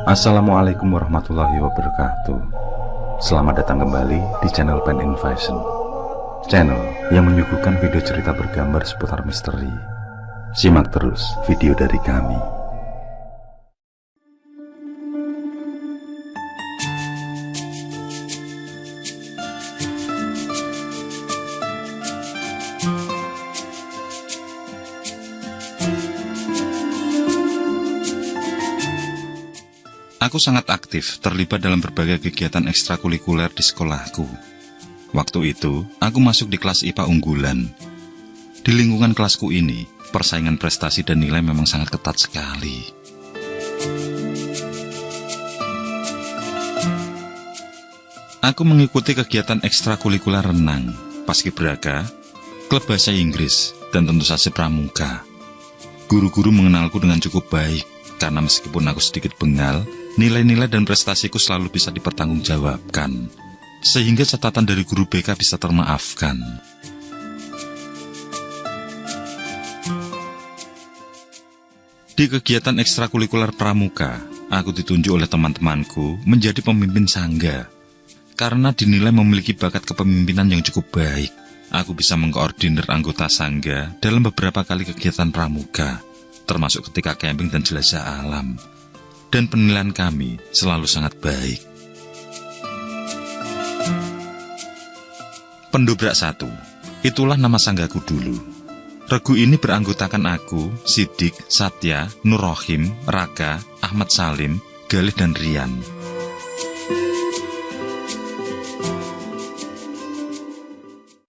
Assalamualaikum warahmatullahi wabarakatuh. Selamat datang kembali di channel Pen Invasion, channel yang menyuguhkan video cerita bergambar seputar misteri. Simak terus video dari kami. Aku sangat aktif terlibat dalam berbagai kegiatan ekstrakurikuler di sekolahku. Waktu itu, aku masuk di kelas IPA unggulan. Di lingkungan kelasku ini, persaingan prestasi dan nilai memang sangat ketat sekali. Aku mengikuti kegiatan ekstrakurikuler renang, paskibraka, klub bahasa Inggris, dan tentu saja pramuka. Guru-guru mengenalku dengan cukup baik, karena meskipun aku sedikit bengal, nilai-nilai dan prestasiku selalu bisa dipertanggungjawabkan, sehingga catatan dari guru BK bisa termaafkan. Di kegiatan ekstrakurikuler pramuka, aku ditunjuk oleh teman-temanku menjadi pemimpin sangga. Karena dinilai memiliki bakat kepemimpinan yang cukup baik, aku bisa mengkoordinir anggota sangga dalam beberapa kali kegiatan pramuka, termasuk ketika camping dan jelajah alam. Dan penilaian kami selalu sangat baik. Pendobrak 1, itulah nama sanggaku dulu. Regu ini beranggotakan aku, Sidik, Satya, Nurrohim, Raka, Ahmad Salim, Galih, dan Rian.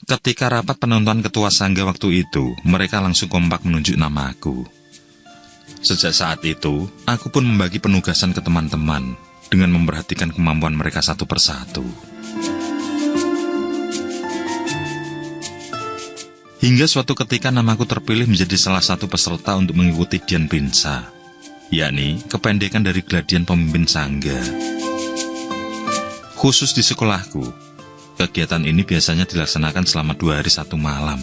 Ketika rapat penentuan ketua sangga waktu itu, mereka langsung kompak menunjuk nama aku. Sejak saat itu, aku pun membagi penugasan ke teman-teman dengan memperhatikan kemampuan mereka satu persatu. Hingga suatu ketika namaku terpilih menjadi salah satu peserta untuk mengikuti Dian Pinsa, yakni kependekan dari Gladian Pemimpin Sangga. Khusus di sekolahku, kegiatan ini biasanya dilaksanakan selama 2 hari 1 malam.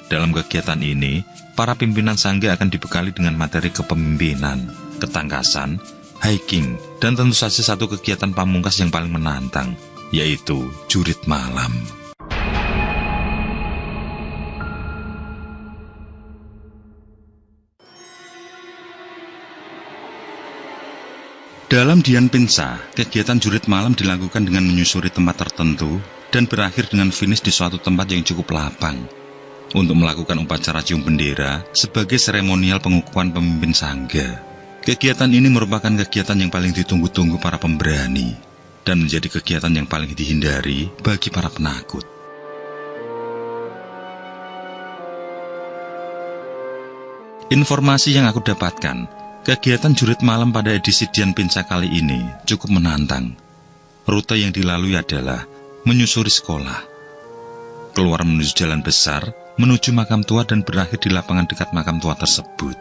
Dalam kegiatan ini, para pimpinan sangga akan dibekali dengan materi kepemimpinan, ketangkasan, hiking, dan tentu saja satu kegiatan pamungkas yang paling menantang, yaitu jurit malam. Dalam Dian Pinsa, kegiatan jurit malam dilakukan dengan menyusuri tempat tertentu dan berakhir dengan finish di suatu tempat yang cukup lapang untuk melakukan upacara cium bendera sebagai seremonial pengukuhan pemimpin sangga. Kegiatan ini merupakan kegiatan yang paling ditunggu-tunggu para pemberani dan menjadi kegiatan yang paling dihindari bagi para penakut. Informasi yang aku dapatkan, kegiatan jurit malam pada edisi Dian Pinsa kali ini cukup menantang. Rute yang dilalui adalah menyusuri sekolah, keluar menuju jalan besar, menuju makam tua dan berakhir di lapangan dekat makam tua tersebut.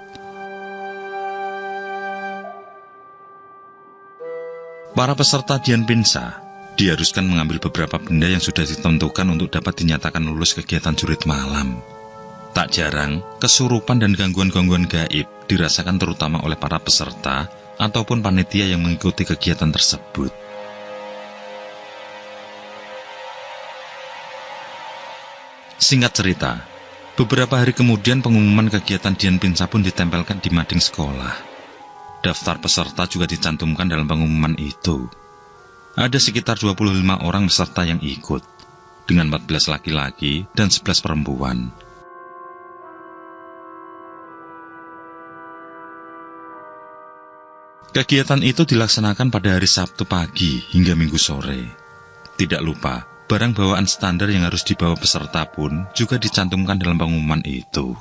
Para peserta Dian Pinsa diharuskan mengambil beberapa benda yang sudah ditentukan untuk dapat dinyatakan lulus kegiatan jurit malam. Tak jarang, kesurupan dan gangguan-gangguan gaib dirasakan terutama oleh para peserta ataupun panitia yang mengikuti kegiatan tersebut. Singkat cerita, beberapa hari kemudian pengumuman kegiatan Dian Pinsa pun ditempelkan di mading sekolah. Daftar peserta juga dicantumkan dalam pengumuman itu. Ada sekitar 25 orang peserta yang ikut, dengan 14 laki-laki dan 11 perempuan. Kegiatan itu dilaksanakan pada hari Sabtu pagi hingga Minggu sore. Tidak lupa, barang bawaan standar yang harus dibawa peserta pun juga dicantumkan dalam pengumuman itu.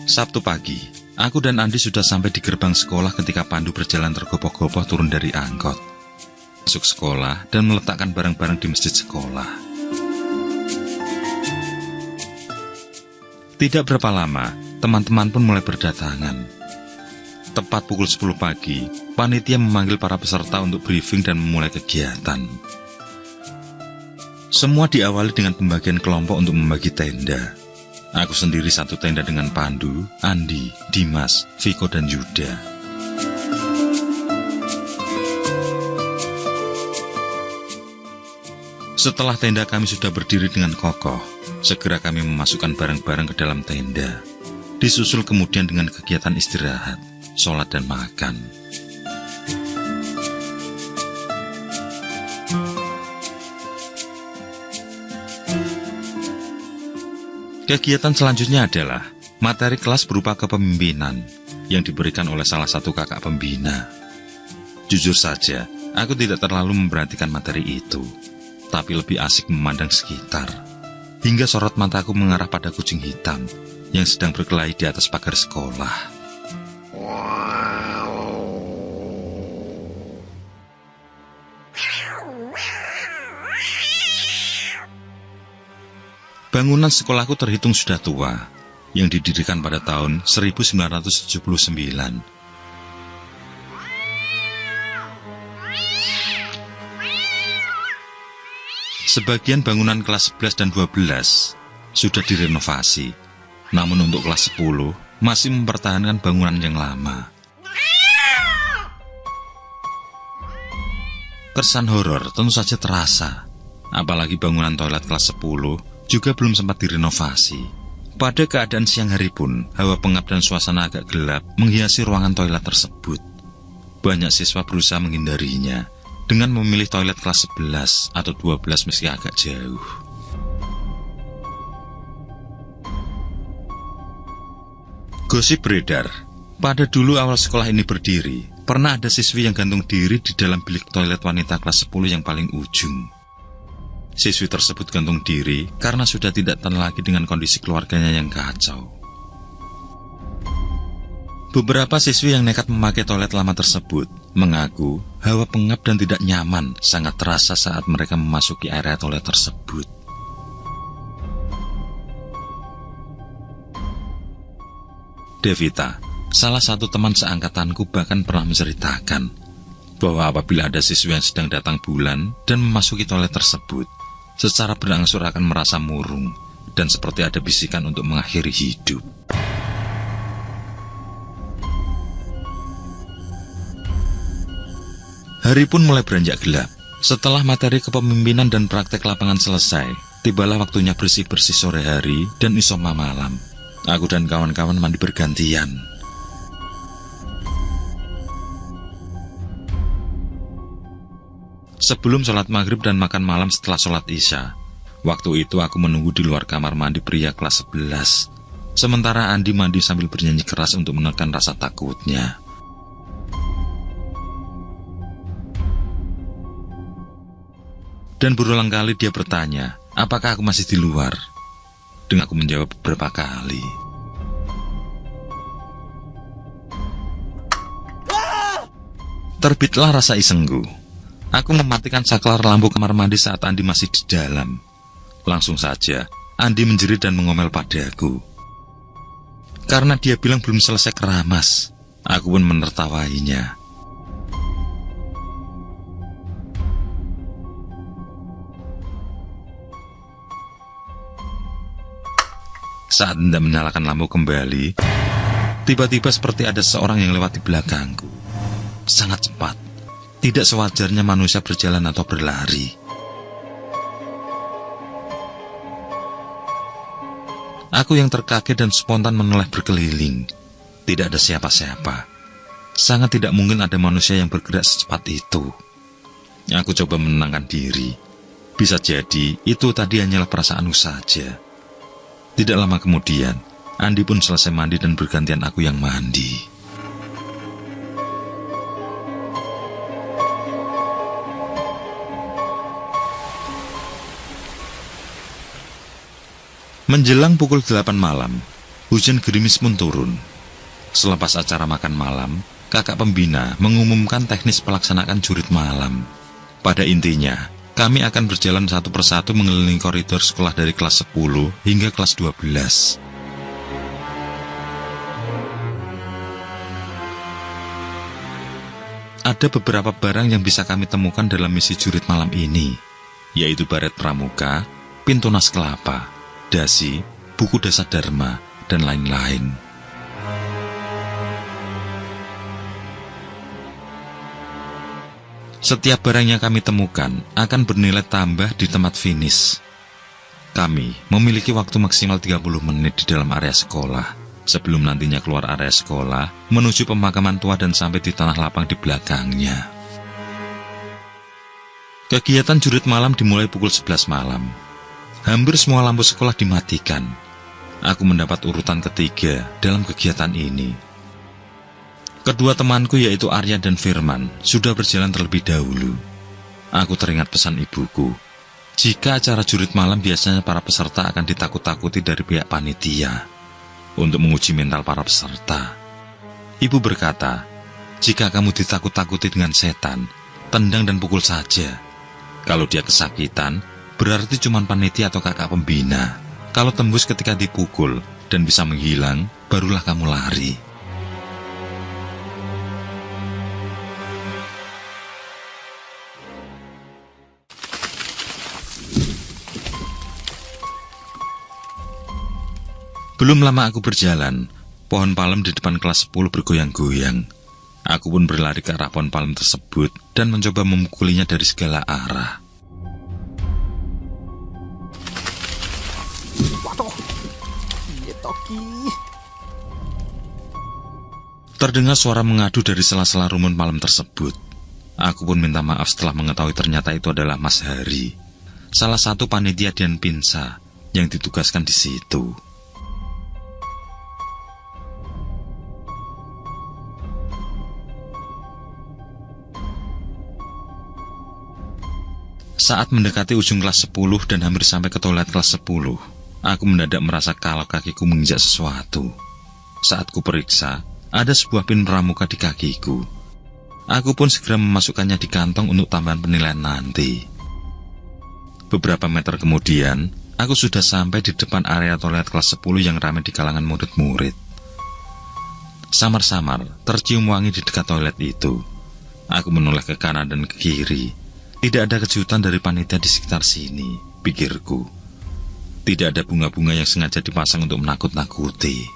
Sabtu pagi, aku dan Andi sudah sampai di gerbang sekolah ketika Pandu berjalan tergopoh-gopoh turun dari angkot, masuk sekolah dan meletakkan barang-barang di masjid sekolah. Tidak berapa lama, teman-teman pun mulai berdatangan. Tepat pukul 10 pagi, panitia memanggil para peserta untuk briefing dan memulai kegiatan. Semua diawali dengan pembagian kelompok untuk membagi tenda. Aku sendiri satu tenda dengan Pandu, Andi, Dimas, Viko, dan Yuda. Setelah tenda kami sudah berdiri dengan kokoh, segera kami memasukkan barang-barang ke dalam tenda. Disusul kemudian dengan kegiatan istirahat, sholat, dan makan. Kegiatan selanjutnya adalah materi kelas berupa kepemimpinan yang diberikan oleh salah satu kakak pembina. Jujur saja, aku tidak terlalu memperhatikan materi itu, tapi lebih asik memandang sekitar. Hingga sorot mataku mengarah pada kucing hitam yang sedang berkelahi di atas pagar sekolah. Bangunan sekolahku terhitung sudah tua, yang didirikan pada tahun 1979. Sebagian bangunan kelas 11 dan 12 sudah direnovasi, namun untuk kelas 10 masih mempertahankan bangunan yang lama. Kesan horor tentu saja terasa, apalagi bangunan toilet kelas 10 juga belum sempat direnovasi. Pada keadaan siang hari pun, hawa pengap dan suasana agak gelap menghiasi ruangan toilet tersebut. Banyak siswa berusaha menghindarinya dengan memilih toilet kelas 11 atau 12 meski agak jauh. Gosip beredar, pada dulu awal sekolah ini berdiri, pernah ada siswi yang gantung diri di dalam bilik toilet wanita kelas 10 yang paling ujung. Siswi tersebut gantung diri karena sudah tidak tahan lagi dengan kondisi keluarganya yang kacau. Beberapa siswi yang nekat memakai toilet lama tersebut mengaku hawa pengap dan tidak nyaman sangat terasa saat mereka memasuki area toilet tersebut. Devita, salah satu teman seangkatanku, bahkan pernah menceritakan bahwa apabila ada siswi yang sedang datang bulan dan memasuki toilet tersebut, secara berangsur akan merasa murung dan seperti ada bisikan untuk mengakhiri hidup. Hari pun mulai beranjak gelap. Setelah materi kepemimpinan dan praktek lapangan selesai, tibalah waktunya bersih-bersih sore hari dan isoma malam. Aku dan kawan-kawan mandi bergantian. Sebelum sholat maghrib dan makan malam setelah sholat isya, waktu itu aku menunggu di luar kamar mandi pria kelas 11. Sementara Andi mandi sambil bernyanyi keras untuk menekan rasa takutnya. Dan berulang kali dia bertanya, apakah aku masih di luar? Dan aku menjawab beberapa kali. Terbitlah rasa isengku. Aku mematikan saklar lampu kamar mandi saat Andi masih di dalam. Langsung saja, Andi menjerit dan mengomel padaku. Karena dia bilang belum selesai keramas, aku pun menertawainya. Saat hendak menyalakan lampu kembali, tiba-tiba seperti ada seorang yang lewat di belakangku. Sangat cepat. Tidak sewajarnya manusia berjalan atau berlari. Aku yang terkaget dan spontan menoleh berkeliling. Tidak ada siapa-siapa. Sangat tidak mungkin ada manusia yang bergerak secepat itu. Aku coba menenangkan diri. Bisa jadi itu tadi hanyalah perasaanku saja. Tidak lama kemudian, Andi pun selesai mandi dan bergantian aku yang mandi. Menjelang pukul 8 malam, hujan gerimis pun turun. Selepas acara makan malam, kakak pembina mengumumkan teknis pelaksanaan jurit malam. Pada intinya, kami akan berjalan satu persatu mengelilingi koridor sekolah dari kelas 10 hingga kelas 12. Ada beberapa barang yang bisa kami temukan dalam misi jurit malam ini. yaitu baret pramuka, pintu nas kelapa, dasi, buku dasar dharma, dan lain-lain. Setiap barang yang kami temukan akan bernilai tambah di tempat finish. Kami memiliki waktu maksimal 30 menit di dalam area sekolah, sebelum nantinya keluar area sekolah, menuju pemakaman tua dan sampai di tanah lapang di belakangnya. Kegiatan jurit malam dimulai pukul 11 malam. Hampir semua lampu sekolah dimatikan. Aku mendapat urutan ketiga dalam kegiatan ini. Kedua temanku yaitu Arya dan Firman sudah berjalan terlebih dahulu. Aku teringat pesan ibuku. Jika acara jurit malam biasanya para peserta akan ditakut-takuti dari pihak panitia untuk menguji mental para peserta. Ibu berkata, jika kamu ditakut-takuti dengan setan, tendang dan pukul saja. Kalau dia kesakitan, berarti cuma panitia atau kakak pembina. Kalau tembus ketika dipukul dan bisa menghilang, barulah kamu lari. Belum lama aku berjalan, pohon palem di depan kelas 10 bergoyang-goyang. Aku pun berlari ke arah pohon palem tersebut dan mencoba memukulinya dari segala arah. Terdengar suara mengadu dari sela-sela rumpun palem tersebut. Aku pun minta maaf setelah mengetahui ternyata itu adalah Mas Hari, salah satu panitia dan pinsa yang ditugaskan di situ. Saat mendekati ujung kelas 10 dan hampir sampai ke toilet kelas 10, aku mendadak merasa kalau kakiku menginjak sesuatu. Saat ku periksa, ada sebuah pin pramuka di kakiku. Aku pun segera memasukkannya di kantong untuk tambahan penilaian nanti. Beberapa meter kemudian, aku sudah sampai di depan area toilet kelas 10 yang ramai di kalangan murid-murid. Samar-samar tercium wangi di dekat toilet itu. Aku menoleh ke kanan dan ke kiri. Tidak ada kejutan dari panitia di sekitar sini, pikirku. Tidak ada bunga-bunga yang sengaja dipasang untuk menakut-nakuti.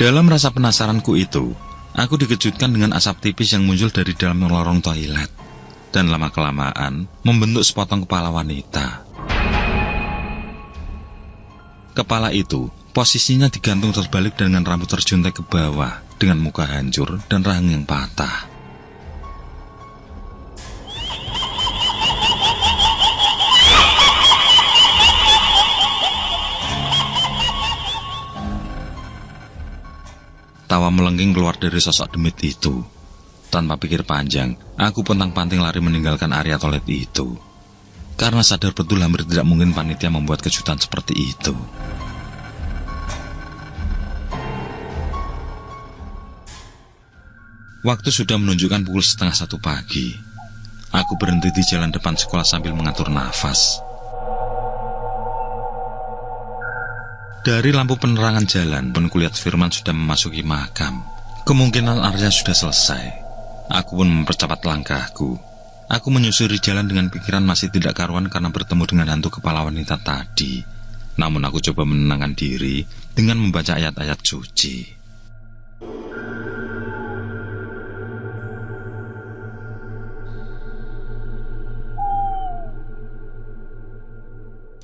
Dalam rasa penasaranku itu, aku dikejutkan dengan asap tipis yang muncul dari dalam lorong toilet, dan lama-kelamaan membentuk sepotong kepala wanita. Kepala itu posisinya digantung terbalik dengan rambut terjuntai ke bawah, dengan muka hancur dan rahang yang patah. Tawa melengking keluar dari sosok demit itu. Tanpa pikir panjang, aku pontang-panting lari meninggalkan area toilet itu. Karena sadar betul hampir tidak mungkin panitia membuat kejutan seperti itu. Waktu sudah menunjukkan pukul 12:30 pagi. Aku berhenti di jalan depan sekolah sambil mengatur nafas. Dari lampu penerangan jalan pun kulihat Firman sudah memasuki makam. Kemungkinan Arya sudah selesai. Aku pun mempercepat langkahku. Aku menyusuri jalan dengan pikiran masih tidak karuan karena bertemu dengan hantu kepala wanita tadi. Namun aku coba menenangkan diri dengan membaca ayat-ayat suci.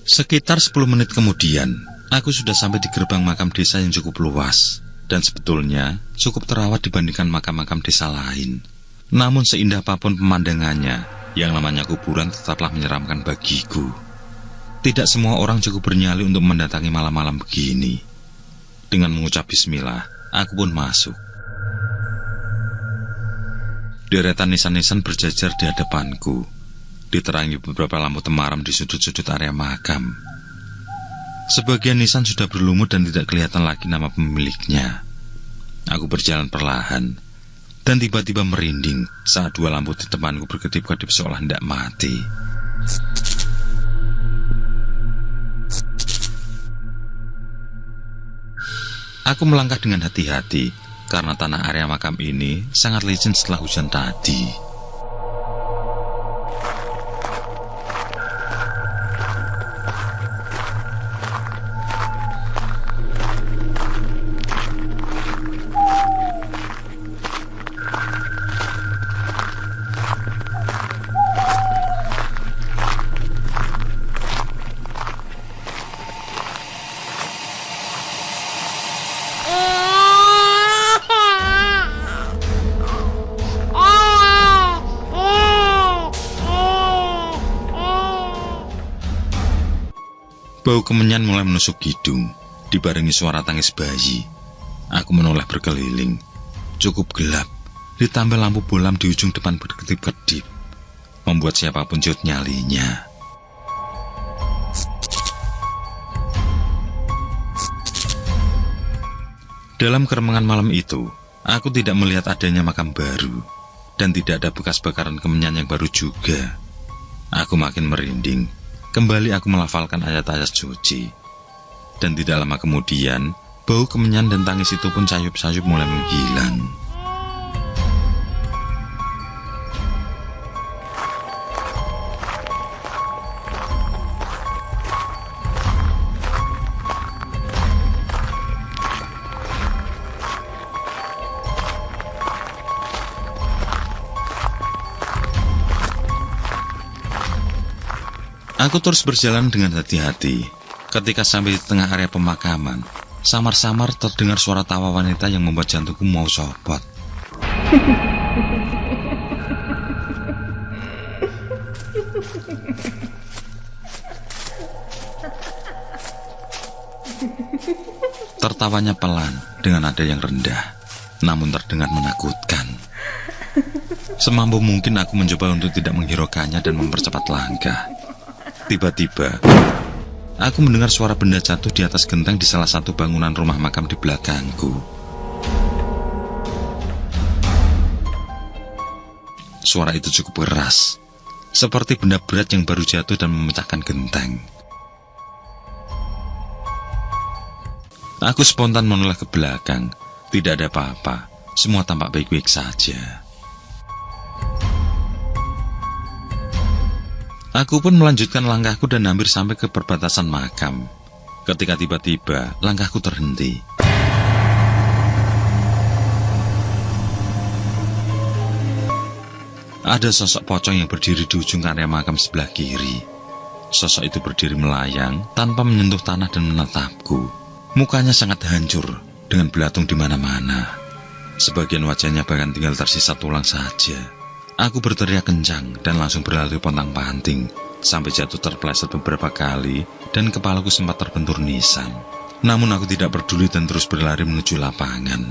Sekitar 10 menit kemudian, aku sudah sampai di gerbang makam desa yang cukup luas, dan sebetulnya cukup terawat dibandingkan makam-makam desa lain. Namun seindah apapun pemandangannya, yang namanya kuburan tetaplah menyeramkan bagiku. Tidak semua orang cukup bernyali untuk mendatangi malam-malam begini. Dengan mengucap bismillah, aku pun masuk. Deretan nisan-nisan berjajar di hadapanku, diterangi beberapa lampu temaram di sudut-sudut area makam. Sebagian nisan sudah berlumut dan tidak kelihatan lagi nama pemiliknya. Aku berjalan perlahan. dan tiba-tiba merinding saat dua lampu di depanku berkedip-kedip seolah hendak mati. Aku melangkah dengan hati-hati karena tanah area makam ini sangat licin setelah hujan tadi. Bau kemenyan mulai menusuk hidung, dibarengi suara tangis bayi. Aku menoleh berkeliling. Cukup gelap, ditambah lampu bolam di ujung depan berkedip-kedip, membuat siapapun ciut nyalinya. Dalam keremangan malam itu, aku tidak melihat adanya makam baru, dan tidak ada bekas bakaran kemenyan yang baru juga. Aku makin merinding. Kembali aku melafalkan ayat-ayat suci. Dan tidak lama kemudian, bau kemenyan dan tangis itu pun sayup-sayup mulai menghilang. Aku terus berjalan dengan hati-hati. Ketika sampai di tengah area pemakaman, samar-samar terdengar suara tawa wanita yang membuat jantungku mau copot. Tertawanya pelan dengan nada yang rendah, namun terdengar menakutkan. Semampu mungkin aku mencoba untuk tidak menghiraukannya dan mempercepat langkah. Tiba-tiba, aku mendengar suara benda jatuh di atas genteng di salah satu bangunan rumah makam di belakangku. Suara itu cukup keras, seperti benda berat yang baru jatuh dan memecahkan genteng. Aku spontan menoleh ke belakang. Tidak ada apa-apa, semua tampak baik-baik saja. Aku pun melanjutkan langkahku dan hampir sampai ke perbatasan makam. Ketika tiba-tiba langkahku terhenti. Ada sosok pocong yang berdiri di ujung area makam sebelah kiri. Sosok itu berdiri melayang tanpa menyentuh tanah dan menatapku. Mukanya sangat hancur dengan belatung di mana-mana. Sebagian wajahnya bahkan tinggal tersisa tulang saja. Aku berteriak kencang dan langsung berlari pontang-panting sampai jatuh terpeleset beberapa kali dan kepalaku sempat terbentur nisan. Namun aku tidak peduli dan terus berlari menuju lapangan.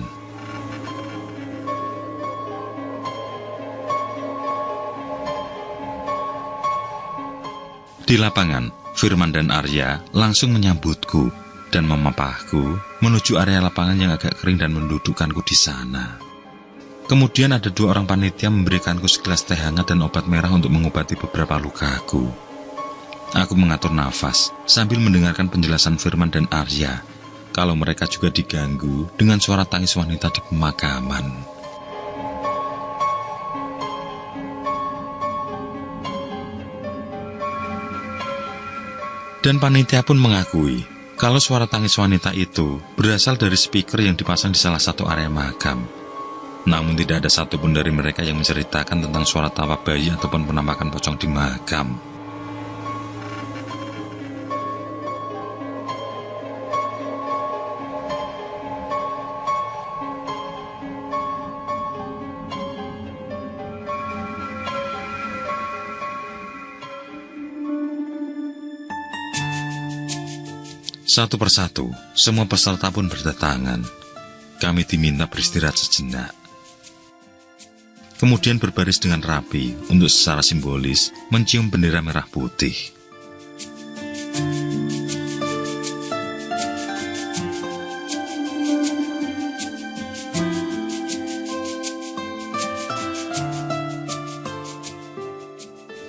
Di lapangan, Firman dan Arya langsung menyambutku dan memapahku menuju area lapangan yang agak kering dan mendudukkanku di sana. Kemudian ada dua orang panitia memberikanku segelas teh hangat dan obat merah untuk mengobati beberapa lukaku. Aku mengatur nafas sambil mendengarkan penjelasan Firman dan Arya kalau mereka juga diganggu dengan suara tangis wanita di pemakaman. Dan panitia pun mengakui kalau suara tangis wanita itu berasal dari speaker yang dipasang di salah satu area makam. Namun tidak ada satupun dari mereka yang menceritakan tentang suara tawa bayi ataupun penampakan pocong di makam. Satu persatu, semua peserta pun berdatangan. Kami diminta beristirahat sejenak. Kemudian berbaris dengan rapi untuk secara simbolis mencium bendera merah putih.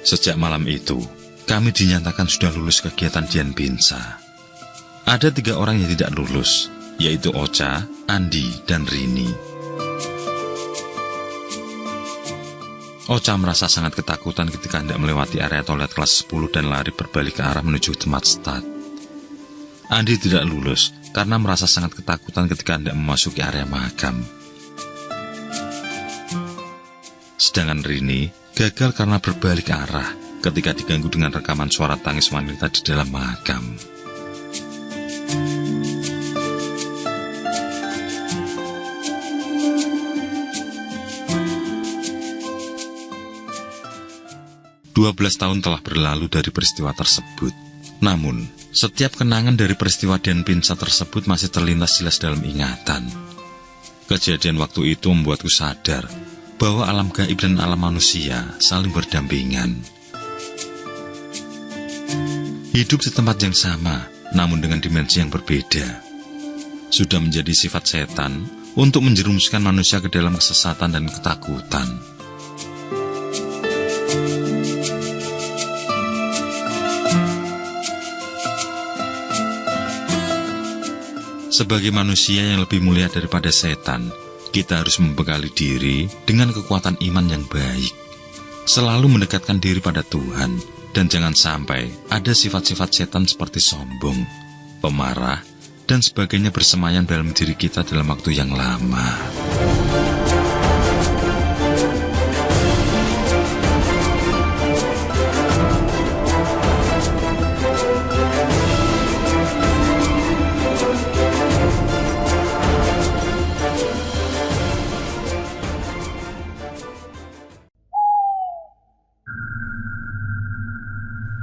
Sejak malam itu, kami dinyatakan sudah lulus kegiatan Dian Pinsa. Ada 3 orang yang tidak lulus, yaitu Ocha, Andi, dan Rini. Ocha merasa sangat ketakutan ketika hendak melewati area toilet kelas 10 dan lari berbalik ke arah menuju tempat start. Andi tidak lulus karena merasa sangat ketakutan ketika hendak memasuki area makam. Sedangkan Rini gagal karena berbalik arah ketika diganggu dengan rekaman suara tangis wanita di dalam makam. Dua 12 tahun telah berlalu dari peristiwa tersebut. Namun, setiap kenangan dari peristiwa Dian Pinsa tersebut masih terlintas jelas dalam ingatan. Kejadian waktu itu membuatku sadar bahwa alam gaib dan alam manusia saling berdampingan. Hidup di tempat yang sama, namun dengan dimensi yang berbeda. Sudah menjadi sifat setan untuk menjerumuskan manusia ke dalam kesesatan dan ketakutan. Sebagai manusia yang lebih mulia daripada setan, kita harus membekali diri dengan kekuatan iman yang baik. Selalu mendekatkan diri pada Tuhan, dan jangan sampai ada sifat-sifat setan seperti sombong, pemarah, dan sebagainya bersemayam dalam diri kita dalam waktu yang lama.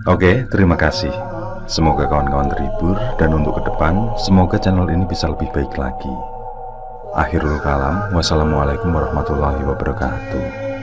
Oke, terima kasih. Semoga kawan-kawan terhibur, dan untuk ke depan, semoga channel ini bisa lebih baik lagi. Akhirul kalam, wassalamualaikum warahmatullahi wabarakatuh.